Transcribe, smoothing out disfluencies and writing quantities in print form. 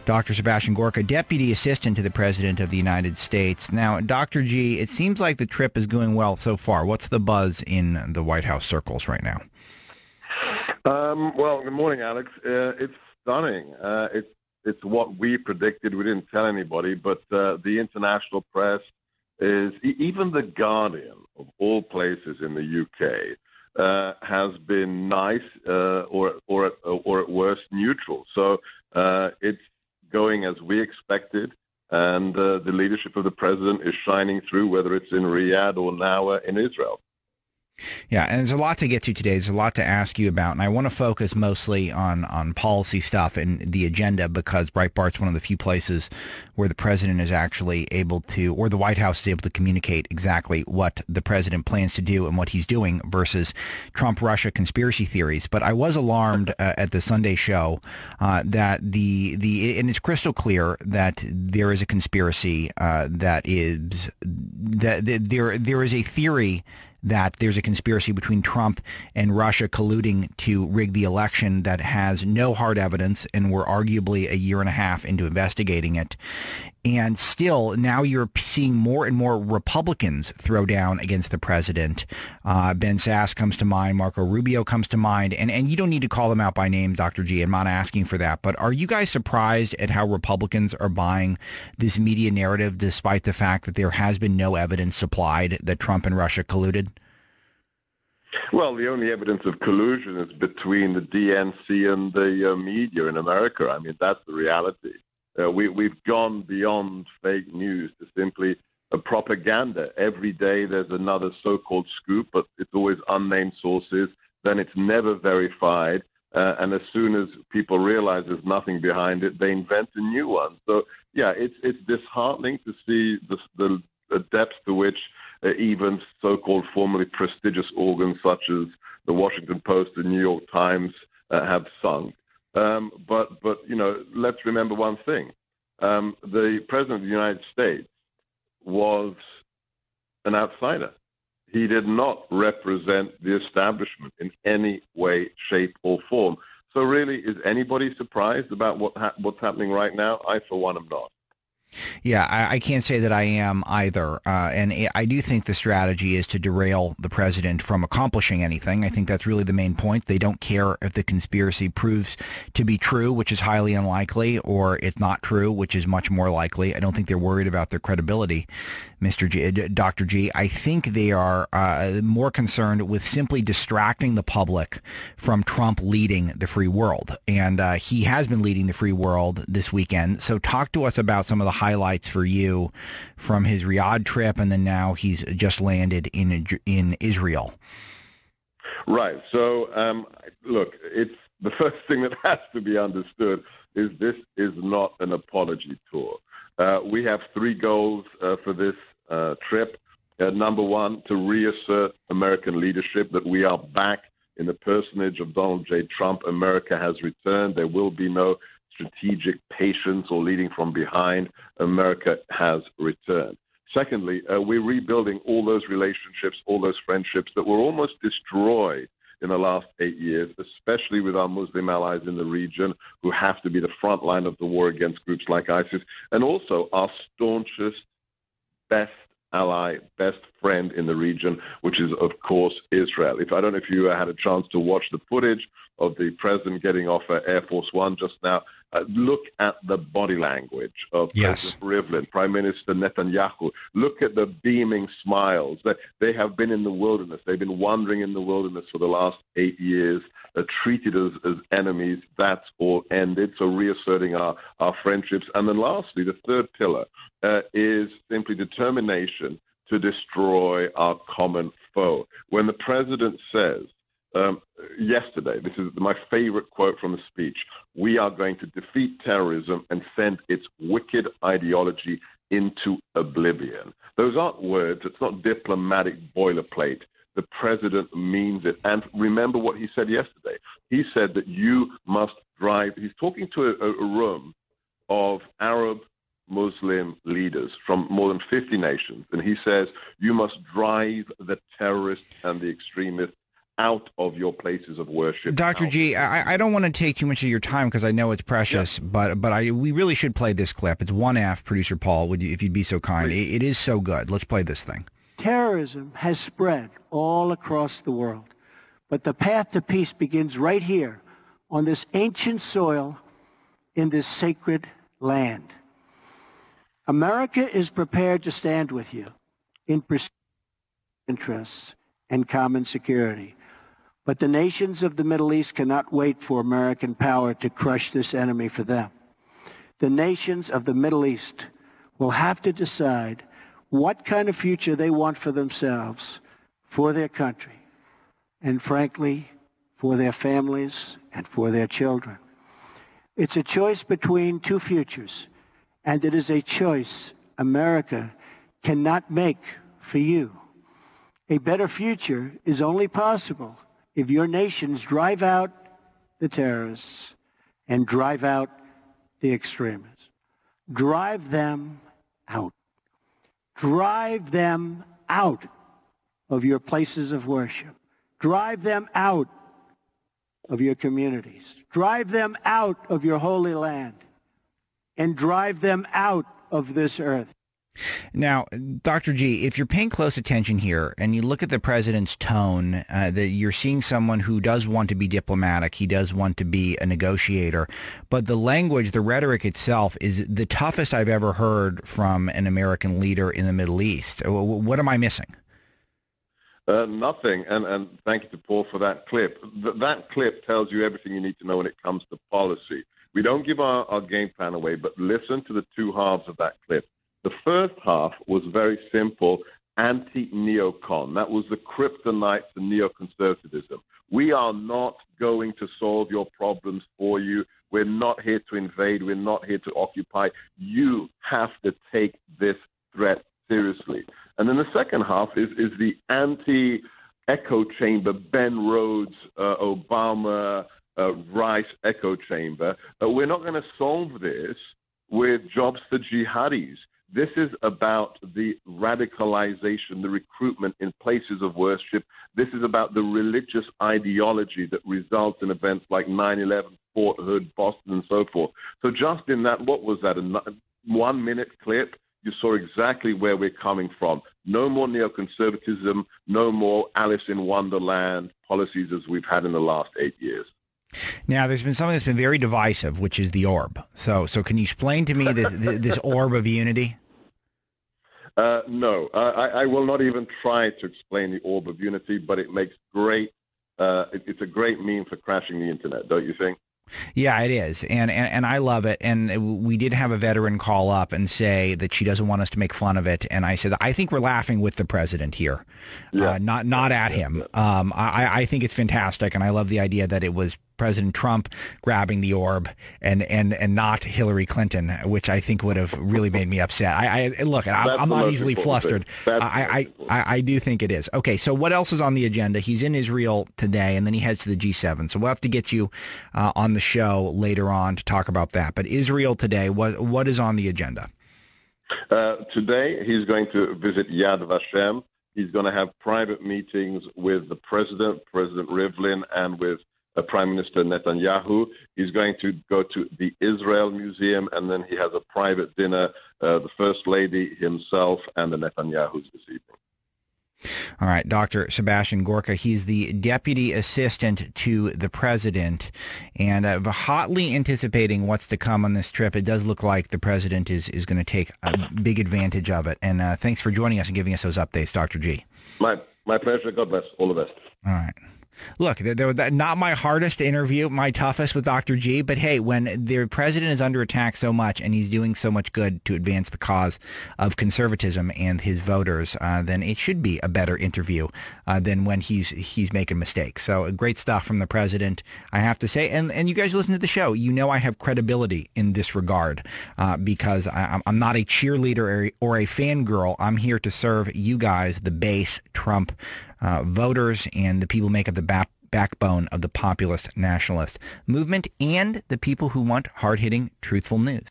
Dr. Sebastian Gorka, Deputy Assistant to the President of the United States. Now, Dr. G, it seems like the trip is going well so far. What's the buzz in the White House circles right now? Well, good morning, Alex. It's stunning. It's what we predicted. We didn't tell anybody, but the international press is, even The Guardian, of all places in the UK, has been nice or at worst neutral. So it's going as we expected, and the leadership of the president is shining through, whether it's in Riyadh or now in Israel. Yeah, and there's a lot to get to today. There's a lot to ask you about, and I want to focus mostly on policy stuff and the agenda, because Breitbart's one of the few places where the president is actually able to, or the White House is able to communicate exactly what the president plans to do and what he's doing versus Trump-Russia conspiracy theories. But I was alarmed at the Sunday show that and it's crystal clear that there is a conspiracy there is a theory that there's a conspiracy between Trump and Russia colluding to rig the election that has no hard evidence, and we're arguably a year and a half into investigating it. And still, now you're seeing more and more Republicans throw down against the president. Ben Sasse comes to mind. Marco Rubio comes to mind. And you don't need to call them out by name, Dr. G. I'm not asking for that. But are you guys surprised at how Republicans are buying this media narrative, despite the fact that there has been no evidence supplied that Trump and Russia colluded? Well, the only evidence of collusion is between the DNC and the media in America. I mean, that's the reality. We've gone beyond fake news to simply propaganda. Every day there's another so-called scoop, but it's always unnamed sources. Then it's never verified. And as soon as people realize there's nothing behind it, they invent a new one. So, yeah, it's disheartening to see the depths to which even so-called formerly prestigious organs such as the Washington Post and New York Times have sunk. But you know, let's remember one thing. The President of the United States was an outsider. He did not represent the establishment in any way, shape, or form. So really, is anybody surprised about what's happening right now? I, for one, am not. Yeah, I can't say that I am either. And I do think the strategy is to derail the president from accomplishing anything. I think that's really the main point. They don't care if the conspiracy proves to be true, which is highly unlikely, or it's not true, which is much more likely. I don't think they're worried about their credibility, Dr. G. I think they are more concerned with simply distracting the public from Trump leading the free world. And he has been leading the free world this weekend. So talk to us about some of the highlights for you from his Riyadh trip, and then now he's just landed in Israel. Right. So, look, it's the first thing that has to be understood is this is not an apology tour. We have three goals for this trip. Number one, to reassert American leadership that we are back in the personage of Donald J. Trump. America has returned. There will be no strategic patience or leading from behind. America has returned. Secondly, we're rebuilding all those relationships, all those friendships that were almost destroyed in the last 8 years, especially with our Muslim allies in the region who have to be the front line of the war against groups like ISIS, and also our staunchest, best ally, best friend in the region, which is, of course, Israel. I don't know if you had a chance to watch the footage of the president getting off Air Force One just now. Look at the body language of President Rivlin, Prime Minister Netanyahu. Look at the beaming smiles. They have been in the wilderness. They've been wandering in the wilderness for the last 8 years, treated as enemies. That's all ended. So reasserting our friendships. And then lastly, the third pillar is simply determination to destroy our common foe. When the president says, yesterday, this is my favorite quote from the speech, we are going to defeat terrorism and send its wicked ideology into oblivion. Those aren't words. It's not diplomatic boilerplate. The president means it. And remember what he said yesterday. He said that you must drive. He's talking to a room of Arab Muslim leaders from more than 50 nations. And he says, you must drive the terrorists and the extremists out of your places of worship. Dr. G, I don't want to take too much of your time because I know it's precious, but we really should play this clip. It's 1F, Producer Paul, if you'd be so kind. It is so good. Let's play this thing. Terrorism has spread all across the world, but the path to peace begins right here on this ancient soil in this sacred land. America is prepared to stand with you in pursuit of interests and common security. But the nations of the Middle East cannot wait for American power to crush this enemy for them. The nations of the Middle East will have to decide what kind of future they want for themselves, for their country, and frankly, for their families and for their children. It's a choice between two futures, and it is a choice America cannot make for you. A better future is only possible if your nations drive out the terrorists and drive out the extremists. Drive them out. Drive them out of your places of worship. Drive them out of your communities. Drive them out of your holy land. And drive them out of this earth. Now, Dr. G, if you're paying close attention here and you look at the president's tone, that you're seeing someone who does want to be diplomatic, he does want to be a negotiator, but the language, the rhetoric itself is the toughest I've ever heard from an American leader in the Middle East. What am I missing? Nothing, and thank you to Paul for that clip. That clip tells you everything you need to know when it comes to policy. We don't give our game plan away, but listen to the two halves of that clip. The first half was very simple, anti-neocon. That was the kryptonite to neoconservatism. We are not going to solve your problems for you. We're not here to invade. We're not here to occupy. You have to take this threat seriously. And then the second half is the anti-echo chamber, Ben Rhodes, Obama, Rice echo chamber. We're not going to solve this with jobs for jihadis. This is about the radicalization, the recruitment in places of worship. This is about the religious ideology that results in events like 9/11, Fort Hood, Boston, and so forth. So just in that, what was that, a 1 minute clip? You saw exactly where we're coming from. No more neoconservatism, no more Alice in Wonderland policies as we've had in the last 8 years. Now, there's been something that's been very divisive, which is the orb. So can you explain to me this orb of unity? No, I will not even try to explain the orb of unity, but it makes great. It's a great meme for crashing the internet, don't you think? Yeah, it is, and I love it. And we did have a veteran call up and say that she doesn't want us to make fun of it. And I said, I think we're laughing with the president here, not at him. I think it's fantastic, and I love the idea that it was President Trump grabbing the orb and not Hillary Clinton, which I think would have really made me upset. Look, I'm not easily flustered. I do think it is. Okay, so what else is on the agenda? He's in Israel today, and then he heads to the G7. So we'll have to get you on the show later on to talk about that. But Israel today, what is on the agenda? Today, he's going to visit Yad Vashem. He's going to have private meetings with the president, President Rivlin, and with Prime Minister Netanyahu. He's going to go to the Israel Museum, and then he has a private dinner, the First Lady himself and the Netanyahus this evening. All right, Dr. Sebastian Gorka, he's the deputy assistant to the president, and hotly anticipating what's to come on this trip. It does look like the president is going to take a big advantage of it. And thanks for joining us and giving us those updates, Dr. G. My pleasure. God bless. All the best. All right. Look, not my hardest interview, my toughest with Dr. G, but hey, when the president is under attack so much and he's doing so much good to advance the cause of conservatism and his voters, then it should be a better interview than when he's making mistakes. So great stuff from the president, I have to say. And you guys listen to the show. You know I have credibility in this regard because I'm not a cheerleader or a fangirl. I'm here to serve you guys, the base Trump voters and the people who make up the backbone of the populist nationalist movement and the people who want hard-hitting, truthful news.